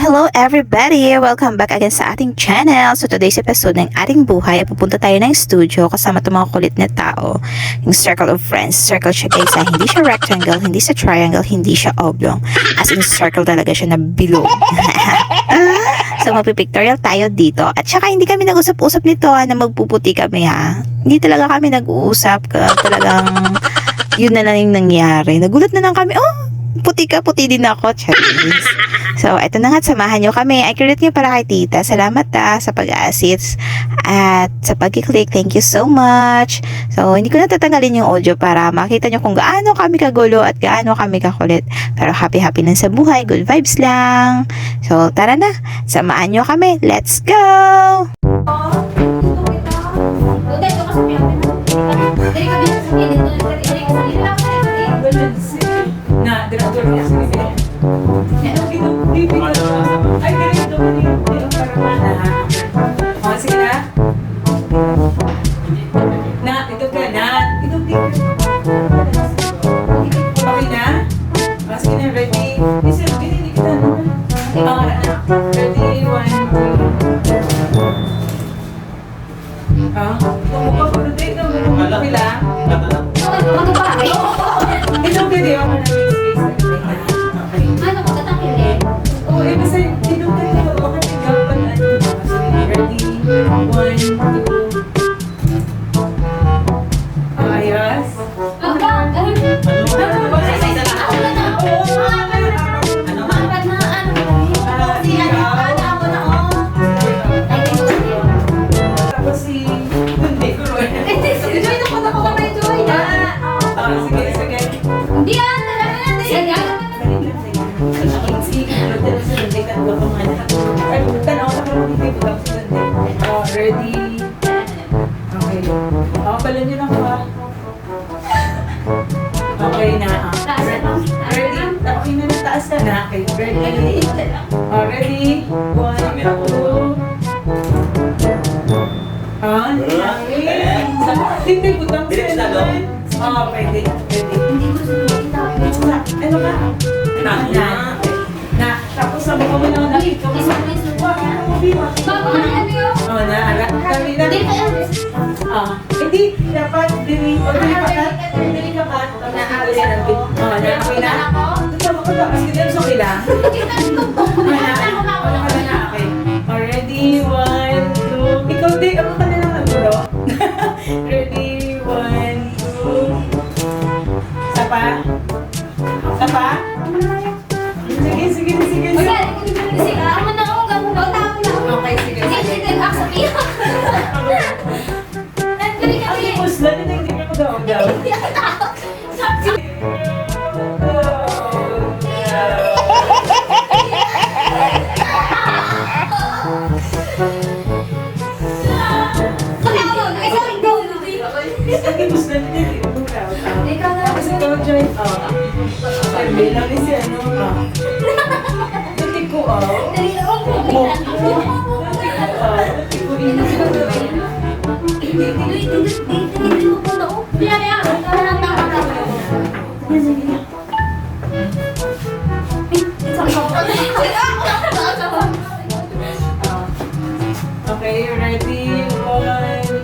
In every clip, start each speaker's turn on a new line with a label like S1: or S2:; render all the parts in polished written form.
S1: Hello everybody! Welcome back again sa ating channel. So today's episode ng ating buhay ay pupunta tayo ng studio kasama itong mga kulit na tao. Yung circle of friends. Circle siya guys, hindi siya rectangle, hindi siya triangle, hindi siya oblong. As in circle talaga siya na bilog. So magpipictorial tayo dito. At saka hindi kami nag-usap-usap nito na magpuputi kami ha. Hindi talaga kami nag-uusap. Talagang yun na lang yung nangyari. Nagulat na lang kami, puti ka, puti din ako. Charis. So, eto na nga, samahan nyo kami. I credit nyo para kay tita. Salamat sa pag-assist at sa pag-click. Thank you so much. So, hindi ko na tatanggalin yung audio para makita nyo kung gaano kami kagulo at gaano kami kakulit. Pero happy-happy lang sa buhay. Good vibes lang. So, tara na. Samahan nyo kami. Let's go!
S2: Ay, ganito para sige na. Ito ka na. Okay na? Sige na, ready? Isa, hindi kita naman. Ready, 1, 2. Mukha ko na dito. Okay lang? Ito, pwede ako na. Basta tinong ka nito, bakit ikaw pa ready? 1, 2. Ayos. Tapos si Hindi ko rin. Joy, napunta ko kami, Joy. Sige. Hindi ready? Okay. Pala nyo lang ba? Okay na. Ready? Okay na taas na na. Okay. Ready? Ready? 1, 2. Hindi butang sila naman. Pwede. Ano ka? Na. Tapos sabi ko mo na nakita mo. Kami na. Hindi, dapat dili pakat. Dili pakat. Okay na? Ito mo ko tapos kita sa kila. Okay. Ready, 1, 2. Ikaw din, ako ka na lang ang gulo. Ready, 1, 2. Sapa? Sige. Okay, sige. Ang puslan, hindi ko daw. Ang puslan, hindi ko daw. Kasi ikaw, Joy. Sabi lang ni si ano. Hindi ko, Okay, ready? 1, 2.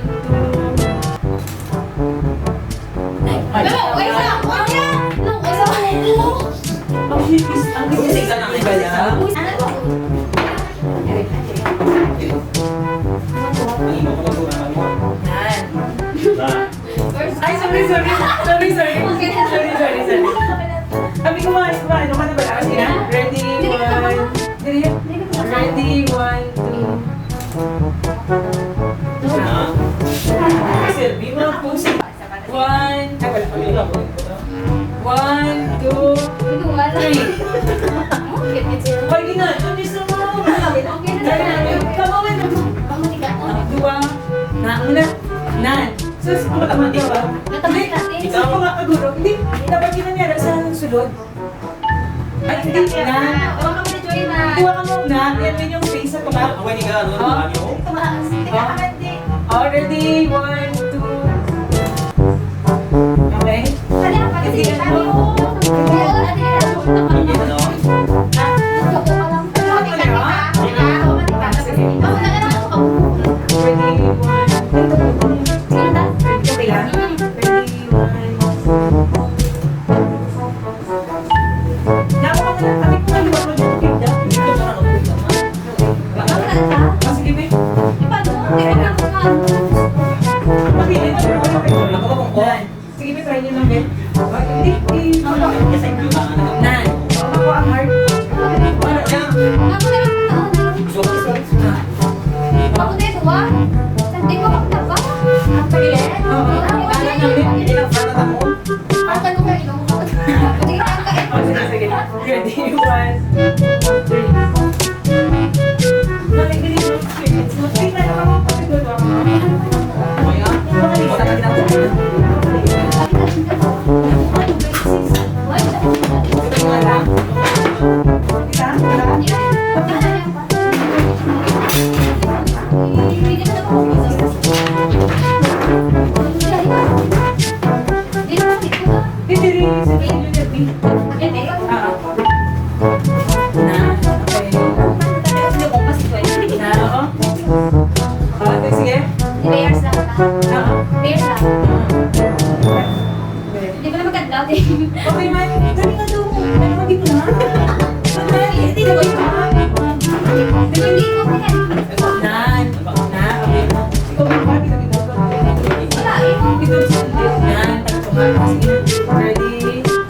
S2: Ang isa na iba yan. Ay, sorry. Kami kumain. Ano ka na ba? Sige na. Ready, 1, 2. Silvi, mga pusi. 1, 2, 3. Pwede na. Tunis mo. Una. Nan. Sus, kumataman ka ba? Ikaw pa nga kaguro. Hindi, dapat yun nangyari sa sulod. Ay, hindi. Nan. Tuwa ka muna. Yan din yung face sa tuka.
S3: Ako hindi ka, ano, marami ako.
S2: Oh, ready? 1, 2. Okay?
S3: Hindi, ano?
S2: Ready? 1. Okay lang? Ready? 1. Nakuha ko na. Tabi ko na liwag mo yung pinda.
S3: Hindi ka na, ano,
S2: Ah, sige, babe. Pag-ilit.
S3: Ako ba kung ko?
S2: Sige, babe. Try nyo lang, babe. Hindi.
S3: Kasi yung mga ano.
S2: Nan. Ako ang heart.
S3: So, hindi lang sana ako.
S2: Oh, sige, sige. Ready? 1, 3. Naligaling mo. Mag-take na lang ako. Pag-igot ako.
S3: Okay nga? Wala ka ginagawa.
S2: Ito nga lang. Kita? Wala? Hindi rin. Sabihin nyo na, B. Ah, na. Okay. Na, oo. Okay, sige. Oo. Okay. Okay, man. Dali nga daw. Dali mo dito na. Hindi na ba Nan. Na. Okay. Ikaw ba ba? Kita dito. Dito. Nan. Tatlo nga. Sige. Ready? 1.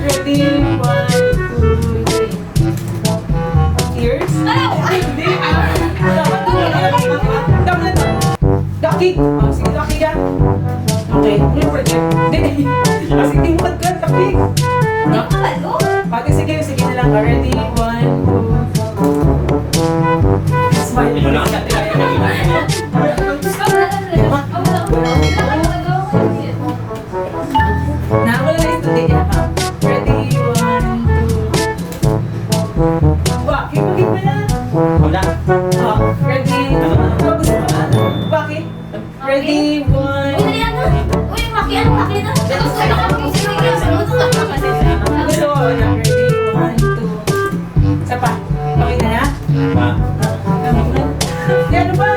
S2: Ready? 1, 2, 3. Cheers? Hindi. Dapat na. Ducky. Oh, sige, ducky ka. Okay. Yung project. Hindi. Oh, sige, mukad ka. Ducky. Pati sige, sige na lang. Ready? 1, 2. Smile.
S3: Ito lang.
S2: Nakawala na ito din yan. Ready? 1, 2. Bakit? Bakit ba na?
S3: Wala.
S2: Oh, ready? Tapos bakit? Ready? 1. Gusto ko na. Ready? 1, 2. Isa pa. Okay na na?
S3: Ba?
S2: Di ano ba?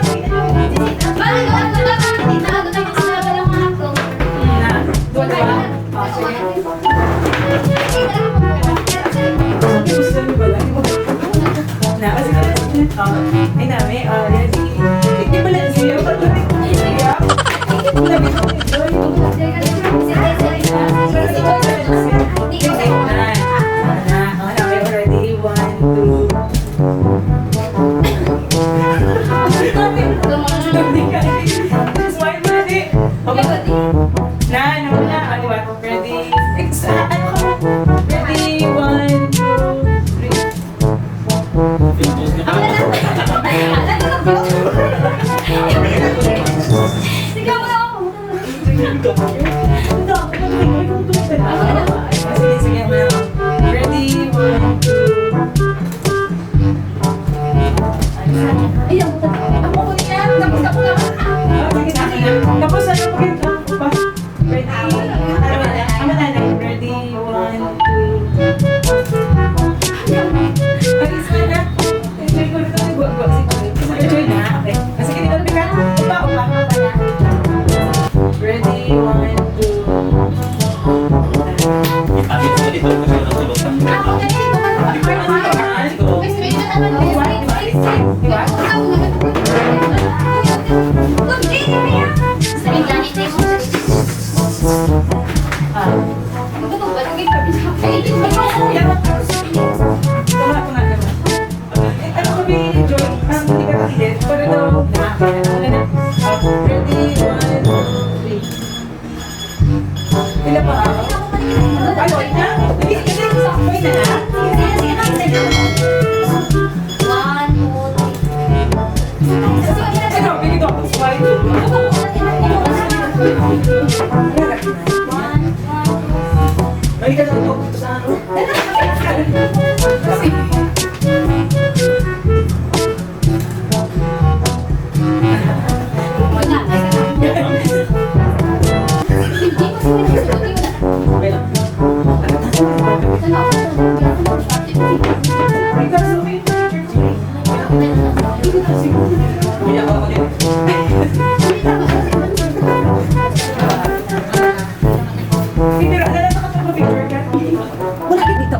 S2: Kasi,
S3: Okay lang.
S2: because of it,
S3: Hindi ako din.
S2: hindi na nakapag-picture ka. Wala ka dito,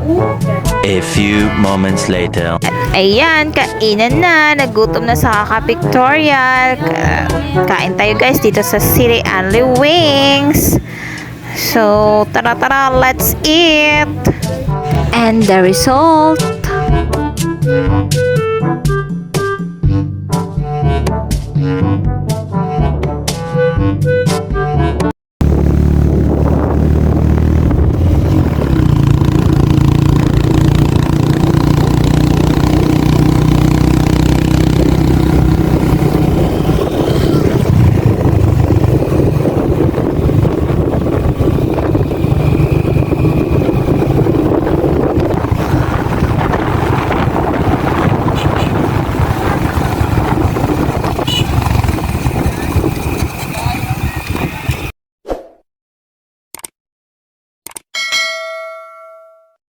S4: A few moments later.
S1: Ayan, kainan na. Nagutom na sa kaka-pictorial. Kain tayo guys dito sa City Only Wings. So, tara, let's eat. And the result.